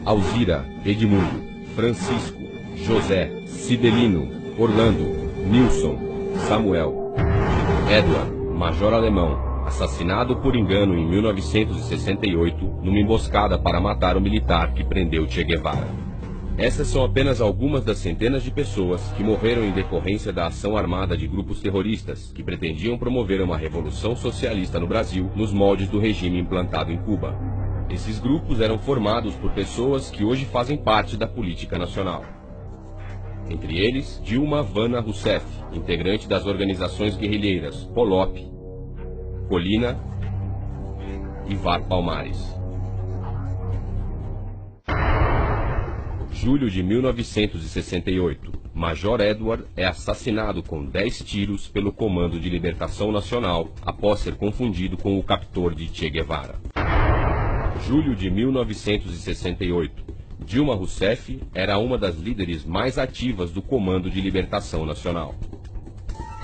Alzira, Edmundo, Francisco, José, Cidelino, Orlando, Nilson, Samuel. Edward, major alemão, assassinado por engano em 1968 numa emboscada para matar o militar que prendeu Che Guevara. Essas são apenas algumas das centenas de pessoas que morreram em decorrência da ação armada de grupos terroristas que pretendiam promover uma revolução socialista no Brasil nos moldes do regime implantado em Cuba. Esses grupos eram formados por pessoas que hoje fazem parte da política nacional. Entre eles, Dilma Havana Rousseff, integrante das organizações guerrilheiras Polop, Colina e VAR Palmares. Julho de 1968, Major Edward é assassinado com 10 tiros pelo Comando de Libertação Nacional após ser confundido com o captor de Che Guevara. Julho de 1968, Dilma Rousseff era uma das líderes mais ativas do Comando de Libertação Nacional.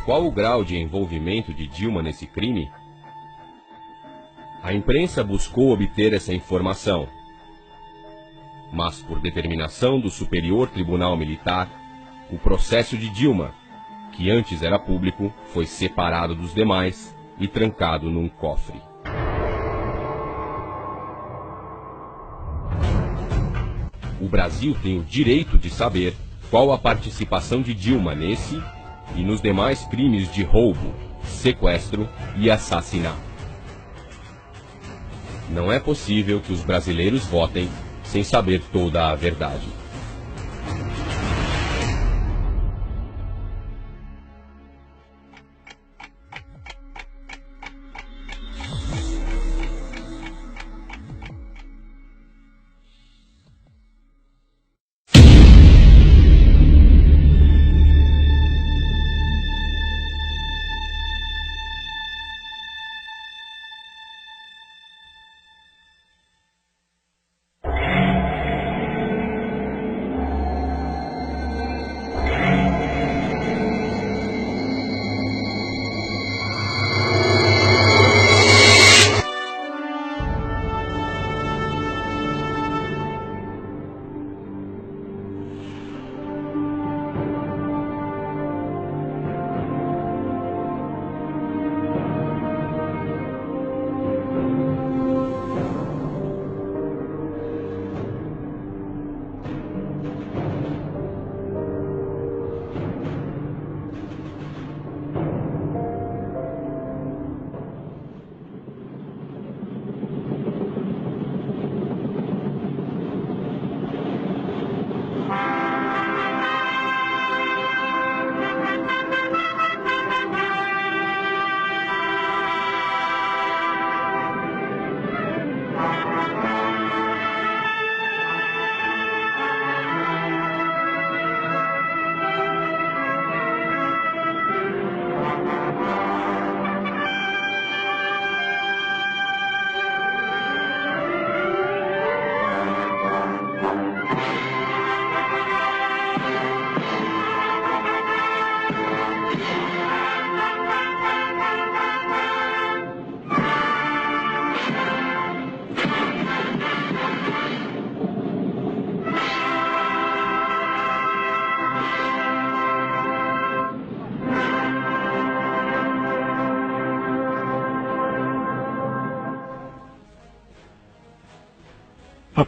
Qual o grau de envolvimento de Dilma nesse crime? A imprensa buscou obter essa informação, mas por determinação do Superior Tribunal Militar, o processo de Dilma, que antes era público, foi separado dos demais e trancado num cofre. O Brasil tem o direito de saber qual a participação de Dilma nesse e nos demais crimes de roubo, sequestro e assassinato. Não é possível que os brasileiros votem sem saber toda a verdade.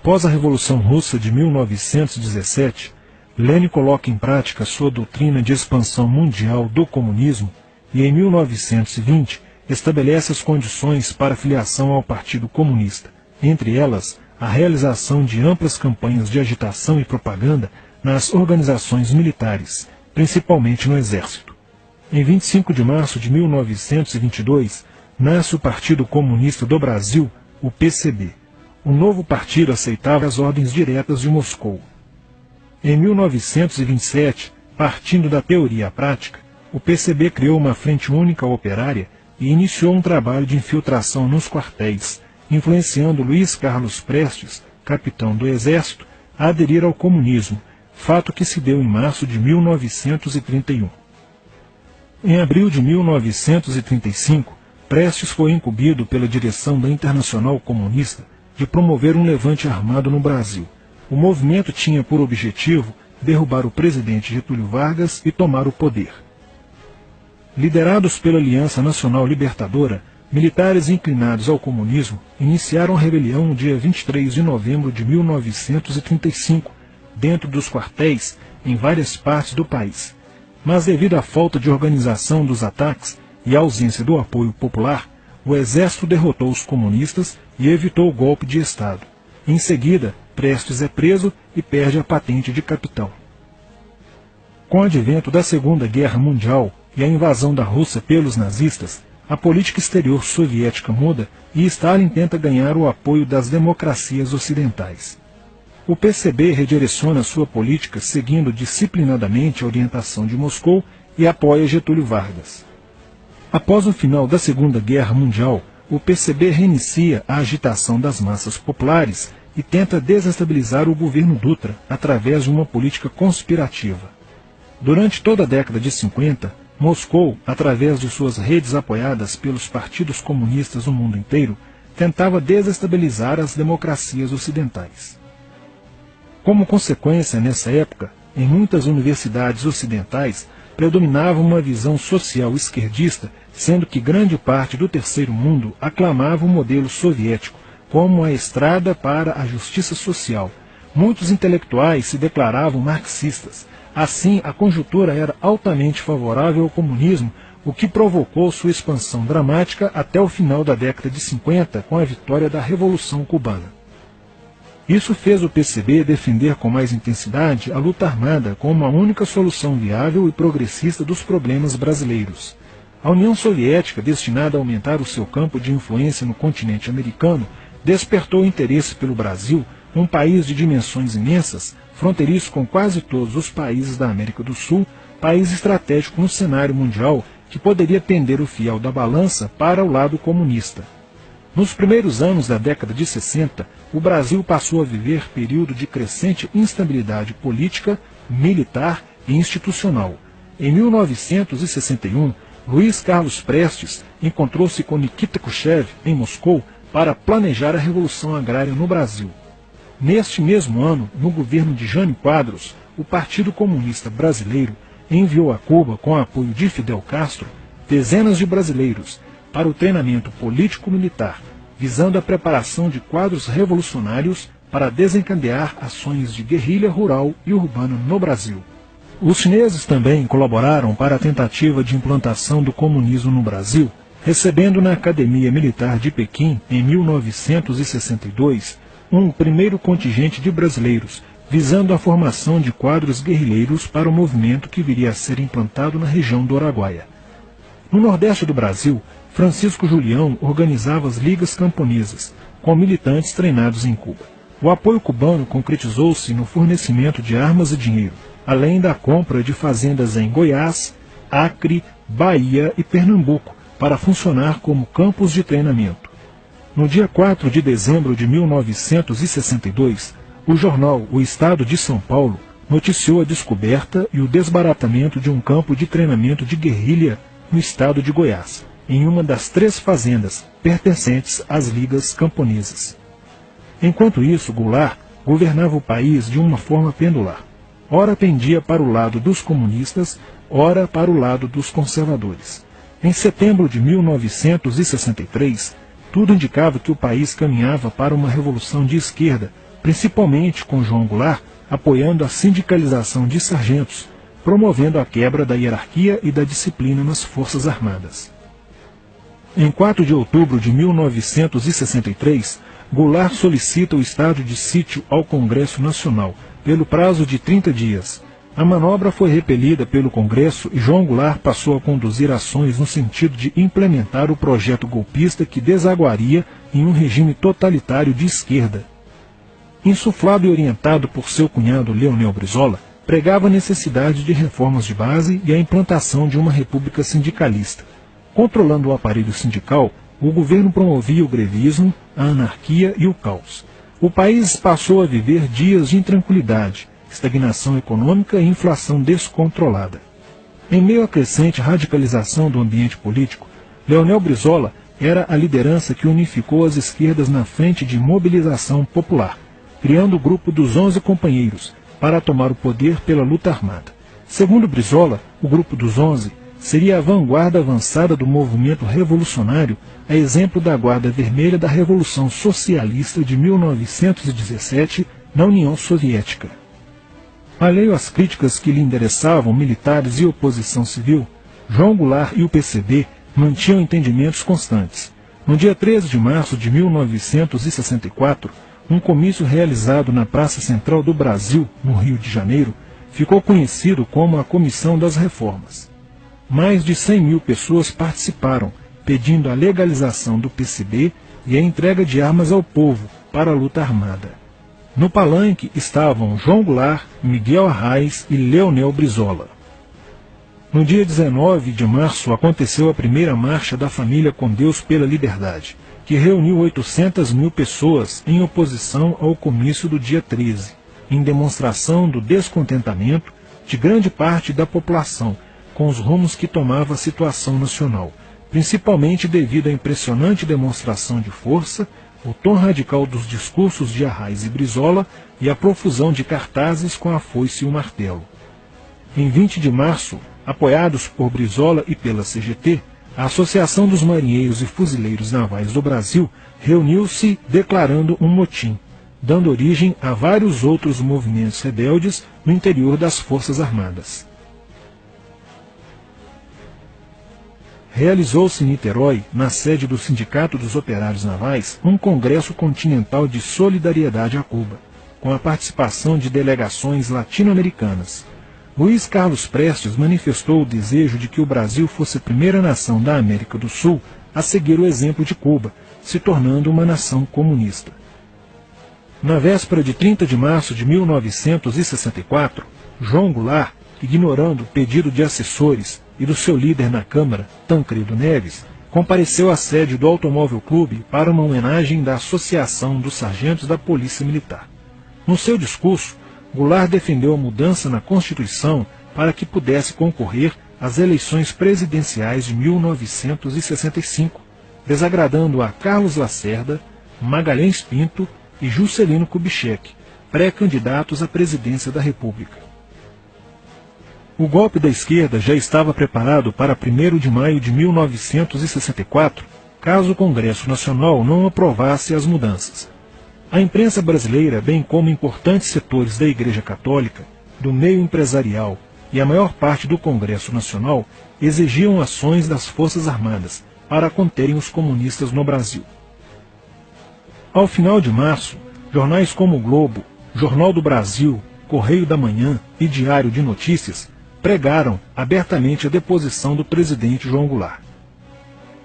Após a Revolução Russa de 1917, Lenin coloca em prática sua doutrina de expansão mundial do comunismo e, em 1920, estabelece as condições para a filiação ao Partido Comunista, entre elas a realização de amplas campanhas de agitação e propaganda nas organizações militares, principalmente no Exército. Em 25 de março de 1922, nasce o Partido Comunista do Brasil, o PCB. O novo partido aceitava as ordens diretas de Moscou. Em 1927, partindo da teoria à prática, o PCB criou uma frente única operária e iniciou um trabalho de infiltração nos quartéis, influenciando Luiz Carlos Prestes, capitão do Exército, a aderir ao comunismo, fato que se deu em março de 1931. Em abril de 1935, Prestes foi incumbido pela direção da Internacional Comunista de promover um levante armado no Brasil, O movimento tinha por objetivo derrubar o presidente Getúlio Vargas e tomar o poder. Liderados pela Aliança Nacional Libertadora, militares inclinados ao comunismo iniciaram a rebelião no dia 23 de novembro de 1935, dentro dos quartéis em várias partes do país. Mas devido à falta de organização dos ataques e à ausência do apoio popular, o exército derrotou os comunistas e evitou o golpe de Estado. Em seguida, Prestes é preso e perde a patente de capitão. Com o advento da Segunda Guerra Mundial e a invasão da Rússia pelos nazistas, a política exterior soviética muda e Stalin tenta ganhar o apoio das democracias ocidentais. O PCB redireciona sua política seguindo disciplinadamente a orientação de Moscou e apoia Getúlio Vargas. Após o final da Segunda Guerra Mundial, o PCB reinicia a agitação das massas populares e tenta desestabilizar o governo Dutra através de uma política conspirativa. Durante toda a década de 50, Moscou, através de suas redes apoiadas pelos partidos comunistas no mundo inteiro, tentava desestabilizar as democracias ocidentais. Como consequência, nessa época, em muitas universidades ocidentais, predominava uma visão social esquerdista, sendo que grande parte do terceiro mundo aclamava o modelo soviético como a estrada para a justiça social. Muitos intelectuais se declaravam marxistas. Assim, a conjuntura era altamente favorável ao comunismo, o que provocou sua expansão dramática até o final da década de 50, com a vitória da Revolução Cubana. Isso fez o PCB defender com mais intensidade a luta armada como a única solução viável e progressista dos problemas brasileiros. A União Soviética, destinada a aumentar o seu campo de influência no continente americano, despertou interesse pelo Brasil, um país de dimensões imensas, fronteiriço com quase todos os países da América do Sul, país estratégico no cenário mundial que poderia pender o fiel da balança para o lado comunista. Nos primeiros anos da década de 60, o Brasil passou a viver período de crescente instabilidade política, militar e institucional. Em 1961, Luiz Carlos Prestes encontrou-se com Nikita Khrushchev em Moscou para planejar a Revolução Agrária no Brasil. Neste mesmo ano, no governo de Jânio Quadros, o Partido Comunista Brasileiro enviou a Cuba, com apoio de Fidel Castro, dezenas de brasileiros para o treinamento político-militar, visando a preparação de quadros revolucionários para desencadear ações de guerrilha rural e urbana no Brasil. Os chineses também colaboraram para a tentativa de implantação do comunismo no Brasil, recebendo na Academia Militar de Pequim, em 1962, um primeiro contingente de brasileiros, visando a formação de quadros guerrilheiros para o movimento que viria a ser implantado na região do Araguaia. No nordeste do Brasil, Francisco Julião organizava as ligas camponesas, com militantes treinados em Cuba. O apoio cubano concretizou-se no fornecimento de armas e dinheiro, além da compra de fazendas em Goiás, Acre, Bahia e Pernambuco, para funcionar como campos de treinamento. No dia 4 de dezembro de 1962, o jornal O Estado de São Paulo noticiou a descoberta e o desbaratamento de um campo de treinamento de guerrilha no estado de Goiás, em uma das 3 fazendas pertencentes às ligas camponesas. Enquanto isso, Goulart governava o país de uma forma pendular. Ora pendia para o lado dos comunistas, ora para o lado dos conservadores. Em setembro de 1963, tudo indicava que o país caminhava para uma revolução de esquerda, principalmente com João Goulart apoiando a sindicalização de sargentos, promovendo a quebra da hierarquia e da disciplina nas Forças Armadas. Em 4 de outubro de 1963, Goulart solicita o estado de sítio ao Congresso Nacional, pelo prazo de 30 dias. A manobra foi repelida pelo Congresso e João Goulart passou a conduzir ações no sentido de implementar o projeto golpista que desaguaria em um regime totalitário de esquerda. Insuflado e orientado por seu cunhado Leonel Brizola, pregava a necessidade de reformas de base e a implantação de uma república sindicalista. Controlando o aparelho sindical, o governo promovia o grevismo, a anarquia e o caos. O país passou a viver dias de intranquilidade, estagnação econômica e inflação descontrolada. Em meio à crescente radicalização do ambiente político, Leonel Brizola era a liderança que unificou as esquerdas na frente de mobilização popular. criando o grupo dos 11 companheiros para tomar o poder pela luta armada. Segundo Brizola, o grupo dos 11 seria a vanguarda avançada do movimento revolucionário, a exemplo da Guarda Vermelha da Revolução Socialista de 1917 na União Soviética. Alheio às críticas que lhe endereçavam militares e oposição civil, João Goulart e o PCB mantinham entendimentos constantes. No dia 13 de março de 1964, um comício realizado na Praça Central do Brasil, no Rio de Janeiro, ficou conhecido como a Comissão das Reformas. Mais de 100 mil pessoas participaram, pedindo a legalização do PCB e a entrega de armas ao povo para a luta armada. No palanque estavam João Goulart, Miguel Arraes e Leonel Brizola. No dia 19 de março aconteceu a primeira Marcha da Família com Deus pela Liberdade, que reuniu 800 mil pessoas em oposição ao comício do dia 13, em demonstração do descontentamento de grande parte da população com os rumos que tomava a situação nacional, principalmente devido à impressionante demonstração de força, o tom radical dos discursos de Arraes e Brizola e a profusão de cartazes com a foice e o martelo. Em 20 de março, apoiados por Brizola e pela CGT, a Associação dos Marinheiros e Fuzileiros Navais do Brasil reuniu-se declarando um motim, dando origem a vários outros movimentos rebeldes no interior das Forças Armadas. Realizou-se em Niterói, na sede do Sindicato dos Operários Navais, um congresso continental de solidariedade a Cuba, com a participação de delegações latino-americanas. Luiz Carlos Prestes manifestou o desejo de que o Brasil fosse a primeira nação da América do Sul a seguir o exemplo de Cuba, se tornando uma nação comunista. Na véspera de 30 de março de 1964, João Goulart, ignorando o pedido de assessores e do seu líder na Câmara, Tancredo Neves, compareceu à sede do Automóvel Clube para uma homenagem da Associação dos Sargentos da Polícia Militar. No seu discurso, Goulart defendeu a mudança na Constituição para que pudesse concorrer às eleições presidenciais de 1965, desagradando a Carlos Lacerda, Magalhães Pinto e Juscelino Kubitschek, pré-candidatos à presidência da República. O golpe da esquerda já estava preparado para 1º de maio de 1964, caso o Congresso Nacional não aprovasse as mudanças. A imprensa brasileira, bem como importantes setores da Igreja Católica, do meio empresarial e a maior parte do Congresso Nacional, exigiam ações das Forças Armadas para conterem os comunistas no Brasil. Ao final de março, jornais como o Globo, Jornal do Brasil, Correio da Manhã e Diário de Notícias pregaram abertamente a deposição do presidente João Goulart.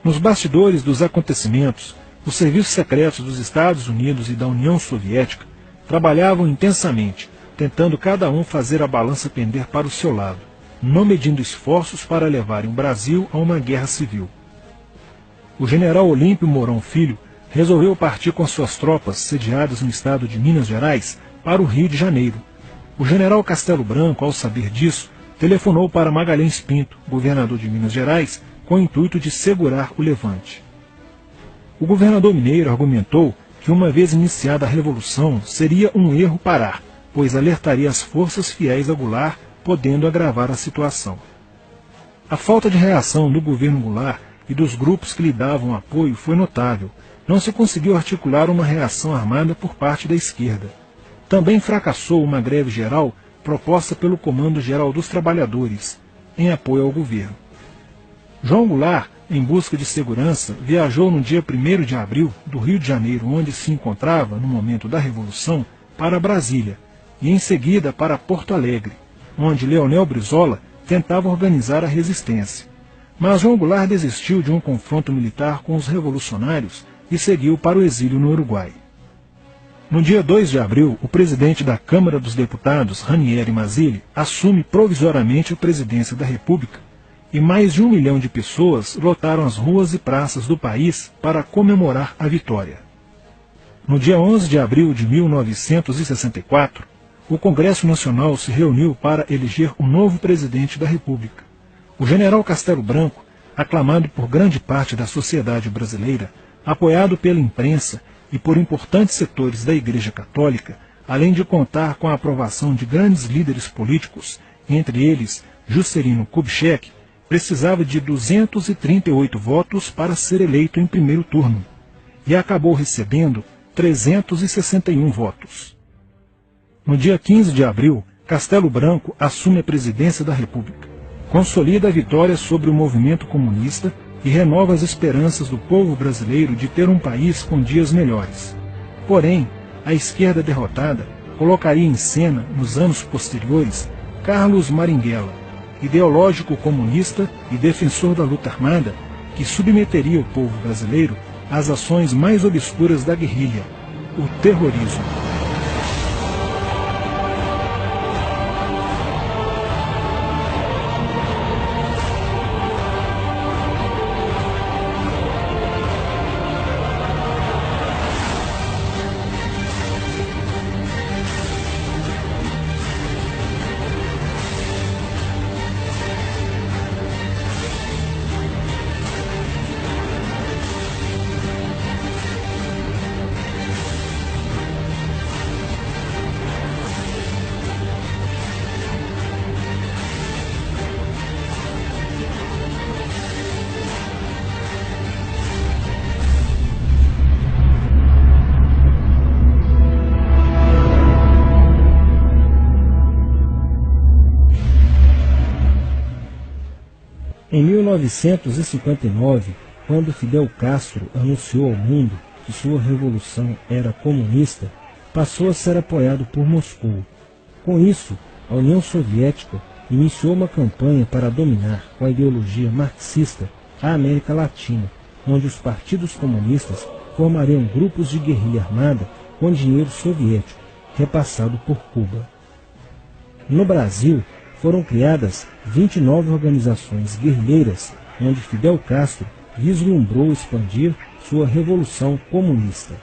Nos bastidores dos acontecimentos, os serviços secretos dos Estados Unidos e da União Soviética trabalhavam intensamente, tentando cada um fazer a balança pender para o seu lado, não medindo esforços para levarem o Brasil a uma guerra civil. O general Olímpio Mourão Filho resolveu partir com suas tropas sediadas no estado de Minas Gerais para o Rio de Janeiro. O general Castelo Branco, ao saber disso, telefonou para Magalhães Pinto, governador de Minas Gerais, com o intuito de segurar o levante. O governador mineiro argumentou que, uma vez iniciada a revolução, seria um erro parar, pois alertaria as forças fiéis a Goulart, podendo agravar a situação. A falta de reação do governo Goulart e dos grupos que lhe davam apoio foi notável. Não se conseguiu articular uma reação armada por parte da esquerda. Também fracassou uma greve geral proposta pelo Comando Geral dos Trabalhadores, em apoio ao governo. João Goulart, em busca de segurança, viajou no dia 1º de abril do Rio de Janeiro, onde se encontrava no momento da Revolução, para Brasília, e em seguida para Porto Alegre, onde Leonel Brizola tentava organizar a resistência. Mas João Goulart desistiu de um confronto militar com os revolucionários e seguiu para o exílio no Uruguai. No dia 2 de abril, o presidente da Câmara dos Deputados, Ranieri Mazzilli, assume provisoriamente a presidência da República e mais de 1 milhão de pessoas lotaram as ruas e praças do país para comemorar a vitória. No dia 11 de abril de 1964, o Congresso Nacional se reuniu para eleger um novo presidente da República. O general Castelo Branco, aclamado por grande parte da sociedade brasileira, apoiado pela imprensa e por importantes setores da Igreja Católica, além de contar com a aprovação de grandes líderes políticos, entre eles Juscelino Kubitschek, precisava de 238 votos para ser eleito em primeiro turno, e acabou recebendo 361 votos. No dia 15 de abril, Castelo Branco assume a presidência da República, consolida a vitória sobre o movimento comunista e renova as esperanças do povo brasileiro de ter um país com dias melhores. Porém, a esquerda derrotada colocaria em cena, nos anos posteriores, Carlos Marighella, ideológico comunista e defensor da luta armada, que submeteria o povo brasileiro às ações mais obscuras da guerrilha, o terrorismo. Em 1959, quando Fidel Castro anunciou ao mundo que sua revolução era comunista, passou a ser apoiado por Moscou. Com isso, a União Soviética iniciou uma campanha para dominar, com a ideologia marxista, a América Latina, onde os partidos comunistas formariam grupos de guerrilha armada com dinheiro soviético, repassado por Cuba. No Brasil, foram criadas 29 organizações guerrilheiras, onde Fidel Castro vislumbrou expandir sua revolução comunista.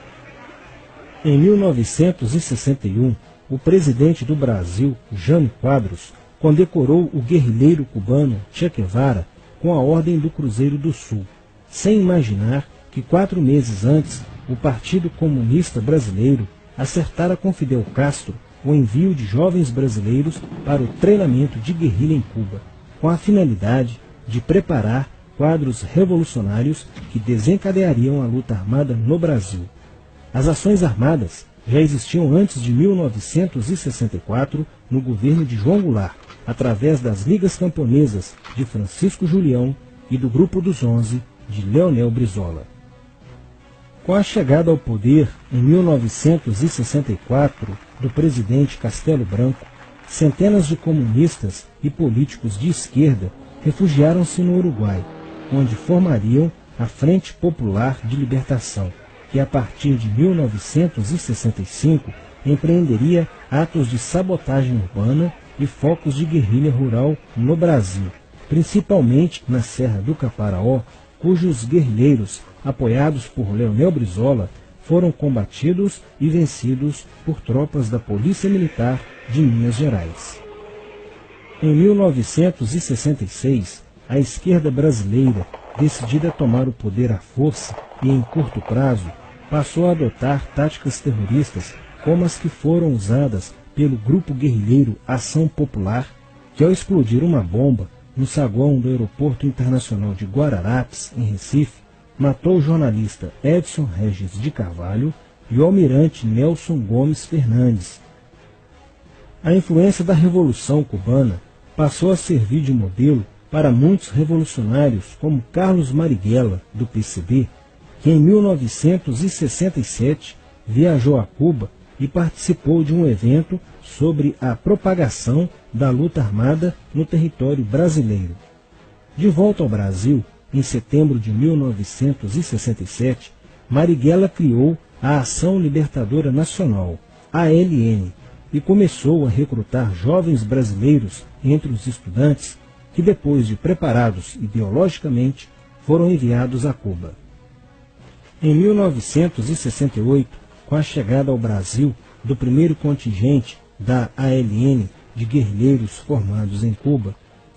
Em 1961, o presidente do Brasil, Jânio Quadros, condecorou o guerrilheiro cubano Che Guevara com a Ordem do Cruzeiro do Sul, sem imaginar que 4 meses antes o Partido Comunista Brasileiro acertara com Fidel Castro o envio de jovens brasileiros para o treinamento de guerrilha em Cuba, com a finalidade de preparar quadros revolucionários que desencadeariam a luta armada no Brasil. As ações armadas já existiam antes de 1964 no governo de João Goulart, através das Ligas Camponesas de Francisco Julião e do Grupo dos 11 de Leonel Brizola. Com a chegada ao poder, em 1964, do presidente Castelo Branco, centenas de comunistas e políticos de esquerda refugiaram-se no Uruguai, onde formariam a Frente Popular de Libertação, que a partir de 1965 empreenderia atos de sabotagem urbana e focos de guerrilha rural no Brasil, principalmente na Serra do Caparaó, cujos guerrilheiros, apoiados por Leonel Brizola, foram combatidos e vencidos por tropas da Polícia Militar de Minas Gerais. Em 1966, a esquerda brasileira, decidida a tomar o poder à força e em curto prazo, passou a adotar táticas terroristas como as que foram usadas pelo grupo guerrilheiro Ação Popular, que ao explodir uma bomba no saguão do Aeroporto Internacional de Guararapes, em Recife, matou o jornalista Edson Regis de Carvalho e o almirante Nelson Gomes Fernandes. A influência da Revolução Cubana passou a servir de modelo para muitos revolucionários como Carlos Marighella, do PCB, que em 1967 viajou a Cuba e participou de um evento sobre a propagação da luta armada no território brasileiro. De volta ao Brasil, em setembro de 1967, Marighella criou a Ação Libertadora Nacional, ALN, e começou a recrutar jovens brasileiros entre os estudantes que, depois de preparados ideologicamente, foram enviados a Cuba. Em 1968, com a chegada ao Brasil do primeiro contingente da ALN de guerrilheiros formados em Cuba,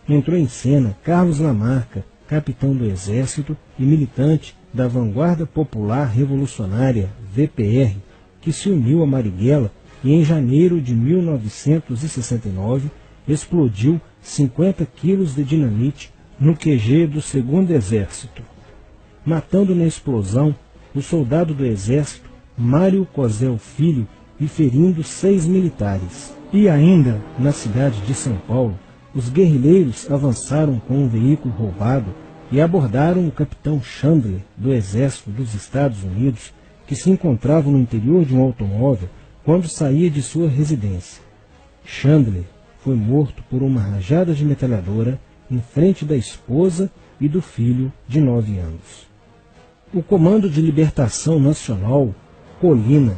entrou em cena Carlos Lamarca, capitão do Exército e militante da Vanguarda Popular Revolucionária, VPR, que se uniu a Marighella e em janeiro de 1969 explodiu 50 quilos de dinamite no QG do 2º Exército, matando na explosão o soldado do Exército Mário Cosel Filho e ferindo 6 militares. E ainda, na cidade de São Paulo, os guerrilheiros avançaram com um veículo roubado e abordaram o capitão Chandler, do Exército dos Estados Unidos, que se encontrava no interior de um automóvel quando saía de sua residência. Chandler foi morto por uma rajada de metralhadora em frente da esposa e do filho de 9 anos. O Comando de Libertação Nacional, Colina,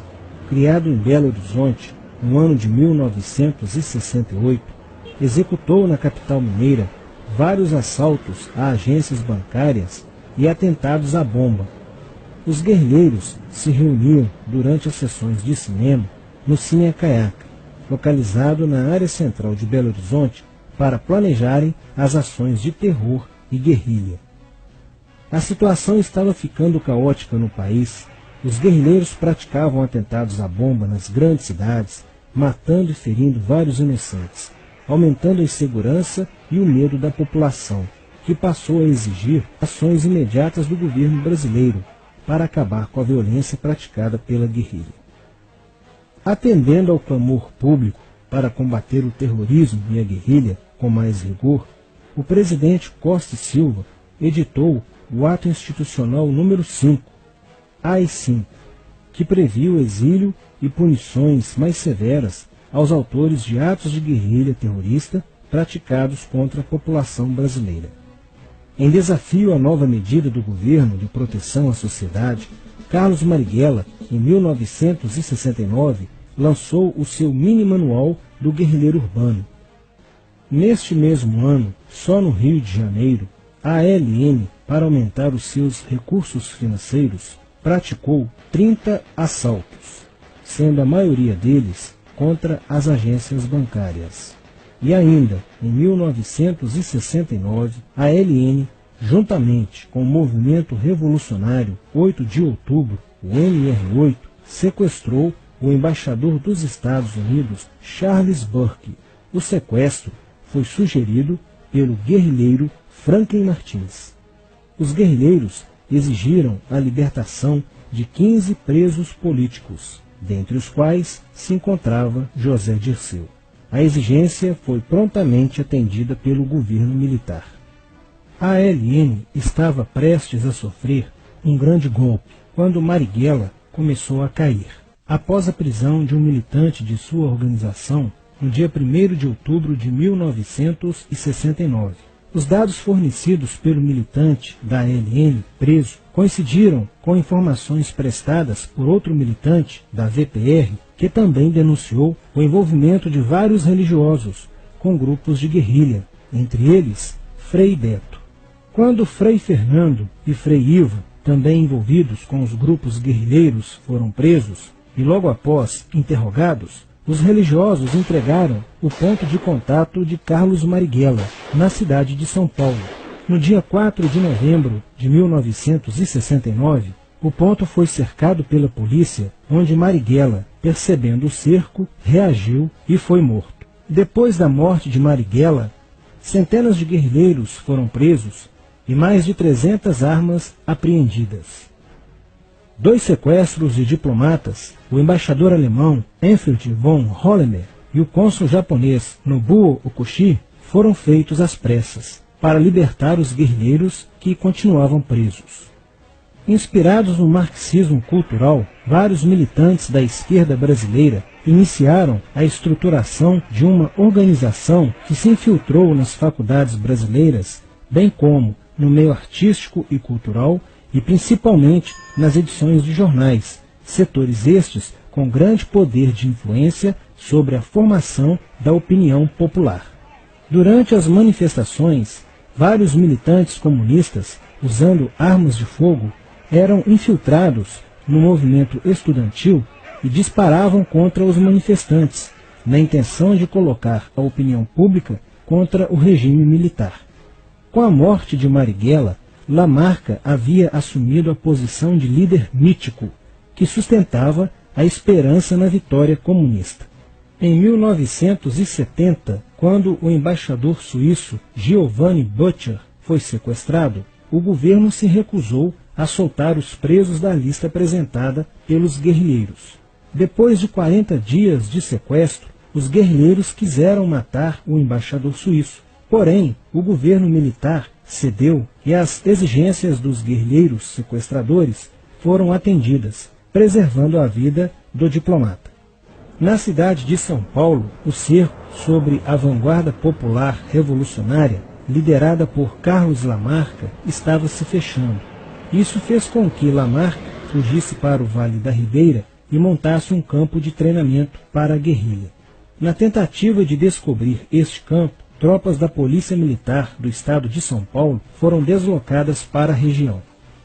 criado em Belo Horizonte no ano de 1968, executou na capital mineira vários assaltos a agências bancárias e atentados à bomba. Os guerrilheiros se reuniam durante as sessões de cinema no Cine Caiaca, localizado na área central de Belo Horizonte, para planejarem as ações de terror e guerrilha. A situação estava ficando caótica no país. Os guerrilheiros praticavam atentados à bomba nas grandes cidades, matando e ferindo vários inocentes, aumentando a insegurança e o medo da população, que passou a exigir ações imediatas do governo brasileiro para acabar com a violência praticada pela guerrilha. Atendendo ao clamor público para combater o terrorismo e a guerrilha com mais rigor, o presidente Costa e Silva editou o Ato Institucional número 5, AI-5, que previa o exílio e punições mais severas aos autores de atos de guerrilha terrorista praticados contra a população brasileira. Em desafio à nova medida do governo de proteção à sociedade, Carlos Marighella, em 1969, lançou o seu mini-manual do guerrilheiro urbano. Neste mesmo ano, só no Rio de Janeiro, a ALN, para aumentar os seus recursos financeiros, praticou 30 assaltos, sendo a maioria deles contra as agências bancárias. E ainda, em 1969, a ALN, juntamente com o movimento revolucionário 8 de outubro, o MR8, sequestrou o embaixador dos Estados Unidos, Charles Burke. O sequestro foi sugerido pelo guerrilheiro Franklin Martins. Os guerrilheiros exigiram a libertação de 15 presos políticos, dentre os quais se encontrava José Dirceu. A exigência foi prontamente atendida pelo governo militar. A ALN estava prestes a sofrer um grande golpe quando Marighella começou a cair. Após a prisão de um militante de sua organização, no dia 1º de outubro de 1969. Os dados fornecidos pelo militante da ALN preso coincidiram com informações prestadas por outro militante da VPR, que também denunciou o envolvimento de vários religiosos com grupos de guerrilha, entre eles Frei Beto. Quando Frei Fernando e Frei Ivo, também envolvidos com os grupos guerrilheiros, foram presos e logo após interrogados, os religiosos entregaram o ponto de contato de Carlos Marighella, na cidade de São Paulo. No dia 4 de novembro de 1969, o ponto foi cercado pela polícia, onde Marighella, percebendo o cerco, reagiu e foi morto. Depois da morte de Marighella, centenas de guerrilheiros foram presos e mais de 300 armas apreendidas. 2 sequestros de diplomatas, o embaixador alemão Manfred von Hollemer e o cônsul japonês Nobuo Okushi, foram feitos às pressas, para libertar os guerrilheiros que continuavam presos. Inspirados no marxismo cultural, vários militantes da esquerda brasileira iniciaram a estruturação de uma organização que se infiltrou nas faculdades brasileiras, bem como no meio artístico e cultural, e principalmente nas edições de jornais, setores estes com grande poder de influência sobre a formação da opinião popular. Durante as manifestações, vários militantes comunistas, usando armas de fogo, eram infiltrados no movimento estudantil e disparavam contra os manifestantes, na intenção de colocar a opinião pública contra o regime militar. Com a morte de Marighella, Lamarca havia assumido a posição de líder mítico, que sustentava a esperança na vitória comunista. Em 1970, quando o embaixador suíço Giovanni Butcher foi sequestrado, o governo se recusou a soltar os presos da lista apresentada pelos guerrilheiros. Depois de 40 dias de sequestro, os guerrilheiros quiseram matar o embaixador suíço. Porém, o governo militar cedeu e as exigências dos guerrilheiros sequestradores foram atendidas, preservando a vida do diplomata. Na cidade de São Paulo, o cerco sobre a vanguarda popular revolucionária, liderada por Carlos Lamarca, estava se fechando. Isso fez com que Lamarca fugisse para o Vale da Ribeira e montasse um campo de treinamento para a guerrilha. Na tentativa de descobrir este campo, tropas da Polícia Militar do Estado de São Paulo foram deslocadas para a região.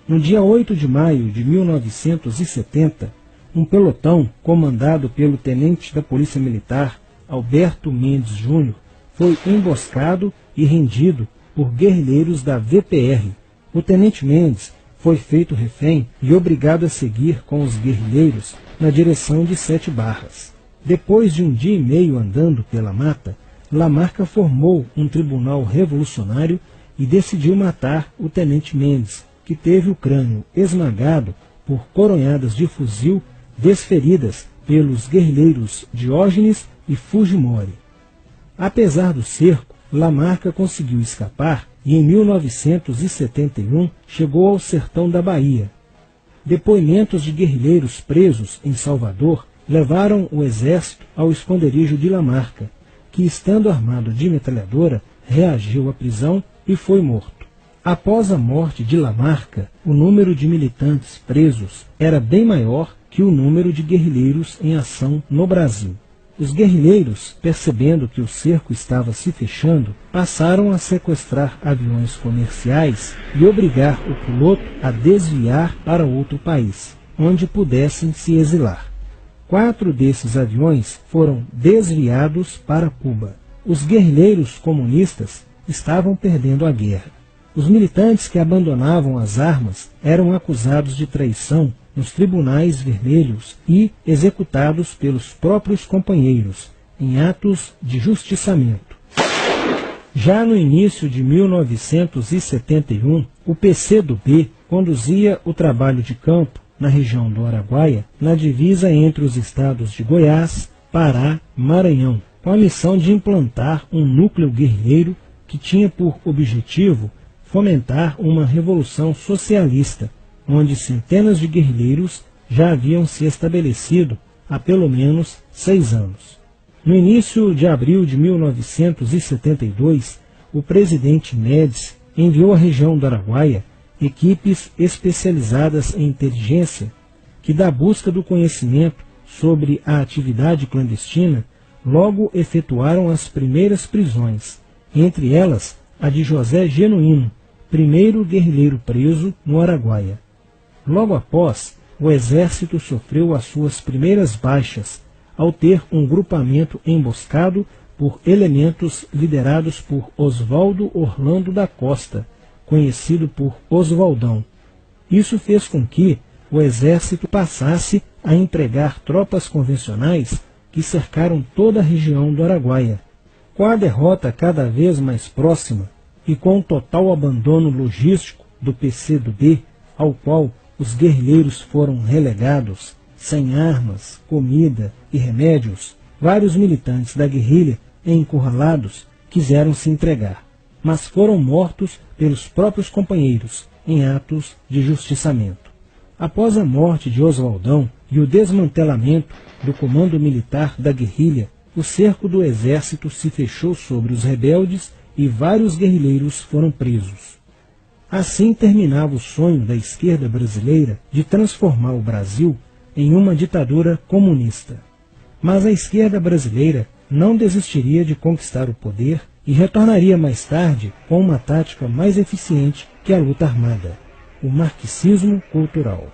No dia 8 de maio de 1970, um pelotão comandado pelo tenente da Polícia Militar, Alberto Mendes Júnior, foi emboscado e rendido por guerrilheiros da VPR. O tenente Mendes foi feito refém e obrigado a seguir com os guerrilheiros na direção de Sete Barras. Depois de um dia e meio andando pela mata, Lamarca formou um tribunal revolucionário e decidiu matar o tenente Mendes, que teve o crânio esmagado por coronhadas de fuzil desferidas pelos guerrilheiros Diógenes e Fujimori. Apesar do cerco, Lamarca conseguiu escapar e em 1971 chegou ao sertão da Bahia. Depoimentos de guerrilheiros presos em Salvador levaram o exército ao esconderijo de Lamarca, que, estando armado de metralhadora, reagiu à prisão e foi morto. Após a morte de Lamarca, o número de militantes presos era bem maior que o número de guerrilheiros em ação no Brasil. Os guerrilheiros, percebendo que o cerco estava se fechando, passaram a sequestrar aviões comerciais e obrigar o piloto a desviar para outro país, onde pudessem se exilar. 4 desses aviões foram desviados para Cuba. Os guerrilheiros comunistas estavam perdendo a guerra. Os militantes que abandonavam as armas eram acusados de traição nos tribunais vermelhos e executados pelos próprios companheiros, em atos de justiçamento. Já no início de 1971, o PCdoB conduzia o trabalho de campo na região do Araguaia, na divisa entre os estados de Goiás, Pará e Maranhão, com a missão de implantar um núcleo guerrilheiro que tinha por objetivo fomentar uma revolução socialista, onde centenas de guerrilheiros já haviam se estabelecido há pelo menos 6 anos. No início de abril de 1972, o presidente Médici enviou à região do Araguaia equipes especializadas em inteligência que, da busca do conhecimento sobre a atividade clandestina, logo efetuaram as primeiras prisões, entre elas a de José Genuíno, primeiro guerrilheiro preso no Araguaia. Logo após, o exército sofreu as suas primeiras baixas, ao ter um grupamento emboscado por elementos liderados por Oswaldo Orlando da Costa, conhecido por Oswaldão. Isso fez com que o exército passasse a empregar tropas convencionais que cercaram toda a região do Araguaia. Com a derrota cada vez mais próxima e com o total abandono logístico do PCdoB, ao qual os guerrilheiros foram relegados, sem armas, comida e remédios, vários militantes da guerrilha, encurralados, quiseram se entregar, mas foram mortos pelos próprios companheiros em atos de justiçamento. Após a morte de Oswaldão e o desmantelamento do comando militar da guerrilha, o cerco do exército se fechou sobre os rebeldes e vários guerrilheiros foram presos. Assim terminava o sonho da esquerda brasileira de transformar o Brasil em uma ditadura comunista. Mas a esquerda brasileira não desistiria de conquistar o poder e retornaria mais tarde com uma tática mais eficiente que a luta armada: o marxismo cultural.